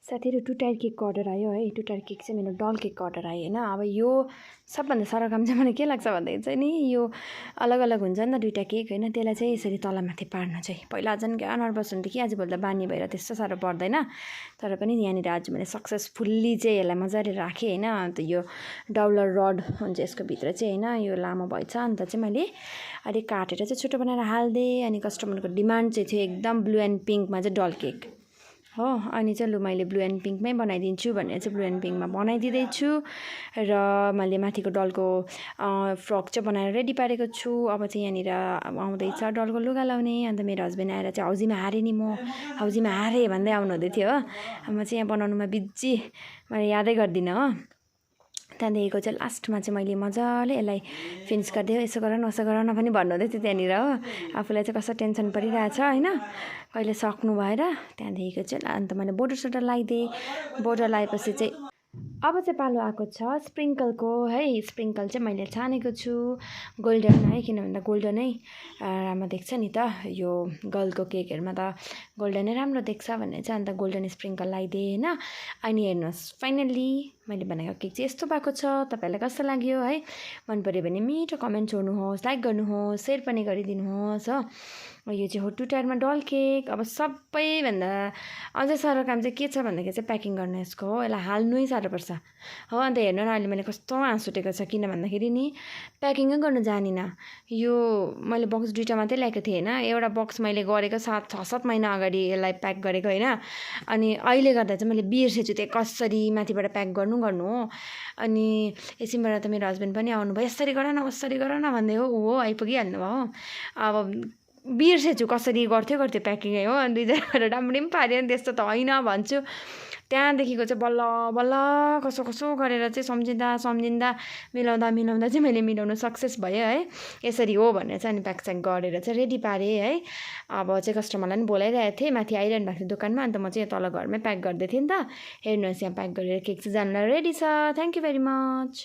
साथीहरु 2 टायर केकको अर्डर आयो है। 2 टायर केक चाहिँ मेरो डल केकको अर्डर आयो हैन। अब यो सबभन्दा साह्रो काम चाहिँ मलाई के लाग्छ भन्दाखेरि चाहिँ नि यो अलग अलग हुन्छ नि त दुईटा केक हैन, त्यसलाई चाहिँ यसरी तलमाथि पार्न चाहिँ पहिला झन् क्या नर्भस हुन्थ्यो कि आजभोलि त बानी भएर त्यस्तो साह्रो पर्दैन। तर पनि यहाँनिर आज मैले सक्सेसफुल्ली चाहिँ यसलाई मजाले राखेँ हैन। अन्त यो डाउलर रड हुन्छ यसको भित्र चाहिँ हैन, यो लामो भएछ। अन्त चाहिँ मैले अलिक काटेर चाहिँ छोटो बनाएर हाल्दिएँ। अनि कस्टमरको डिमान्ड चाहिँ थियो एकदम ब्लू एन्ड पिङ्कमा चाहिँ डल केक हो। अनि चाहिँ लु मैले ब्लू एन्ड पिङ्कमै बनाइदिन्छु भनेर चाहिँ ब्लू एन्ड पिङ्कमा बनाइदिँदैछु। र मैले माथिको डलको फ्रक चाहिँ बनाएर रेडी पारेको छु। अब चाहिँ यहाँनिर आउँदैछ डलको लुगा लाउने। अन्त मेरो हस्बेन्ड आएर चाहिँ हौजीमा हारेँ नि, म हौजीमा हारेँ भन्दै आउनु हुँदै थियो हो। म चाहिँ यहाँ बनाउनुमा बिजी, मैले यादै गर्दिनँ हो। त्यहाँदेखिको चाहिँ लास्टमा चाहिँ मैले मजाले यसलाई फिनिस गरिदिएँ। यसो गर न उसो गर न पनि भन्नुहुँदै थियो त्यहाँनिर हो। आफूलाई चाहिँ कस्तो टेन्सन परिरहेछ होइन, कहिले सक्नु भएर। त्यहाँदेखिको चाहिँ अन्त मैले बोर्डर सोर्डर लगाइदिएँ। बोर्डर लगाएपछि चाहिँ अब चाहिँ पालो आएको छ स्प्रिङ्कलको है। स्प्रिङ्कल चाहिँ मैले छानेको छु गोल्डन है, किन भन्दा गोल्डनै राम्रो देख्छ नि त। यो गर्लको केकहरूमा त गोल्डनै राम्रो देख्छ भनेर चाहिँ अन्त गोल्डन स्प्रिङ्कल लगाइदिएँ होइन। अनि हेर्नुहोस् फाइनल्ली मैले बनाएको केक चाहिँ यस्तो भएको छ। तपाईँहरूलाई कस्तो लाग्यो है? मन पऱ्यो भने मिठो कमेन्ट छोड्नुहोस्, लाइक गर्नुहोस्, सेयर पनि गरिदिनुहोस् हो। यो चाहिँ हो 2 टायरमा डल केक। अब सबैभन्दा अझै साह्रो काम चाहिँ के छ भन्दाखेरि चाहिँ प्याकिङ गर्न यसको हो। यसलाई हाल्नै साह्रो पर्छ हो। अन्त हेर्नु न अहिले मैले कस्तो हाँस उठेको छ, किन भन्दाखेरि नि प्याकिङै गर्नु जानिनँ। यो मैले बक्स 2टा मात्रै ल्याएको थिएँ होइन। एउटा बक्स मैले गरेको 6-7 महिना अगाडि यसलाई प्याक गरेको होइन। अनि अहिले गर्दा चाहिँ मैले बिर्सेछु त्यो कसरी माथिबाट प्याक गर्नु हो। अनि एकछिनबाट त मेरो हस्बेन्ड पनि आउनुभयो, यसरी गर न उसरी गर न भन्दै हो, ऊ हो आइपुगिहाल्नु भयो हो। अब बिर्सेछु कसरी गर्थ्यो प्याकिङै हो। अनि दुईजनाबाट राम्ररी पनि पाऱ्यो नि, त्यस्तो त होइन भन्छु। त्यहाँदेखिको चाहिँ बल्ल बल्ल कसो गरेर चाहिँ सम्झिँदा मिलाउँदा चाहिँ मैले मिलाउनु सक्सेस भयो है। यसरी हो भनेर चाहिँ अनि प्याक स्याक गरेर चाहिँ रेडी पारेँ है। अब चाहिँ कस्टमरलाई पनि बोलाइरहेको थिएँ, माथि आइरहनु भएको थियो दोकानमा। अन्त म चाहिँ यहाँ तल घरमै प्याक गर्दै थिएँ नि त। हेर्नुहोस् यहाँ प्याक गरेर केक चाहिँ जानलाई रेडी छ। Thank you very much.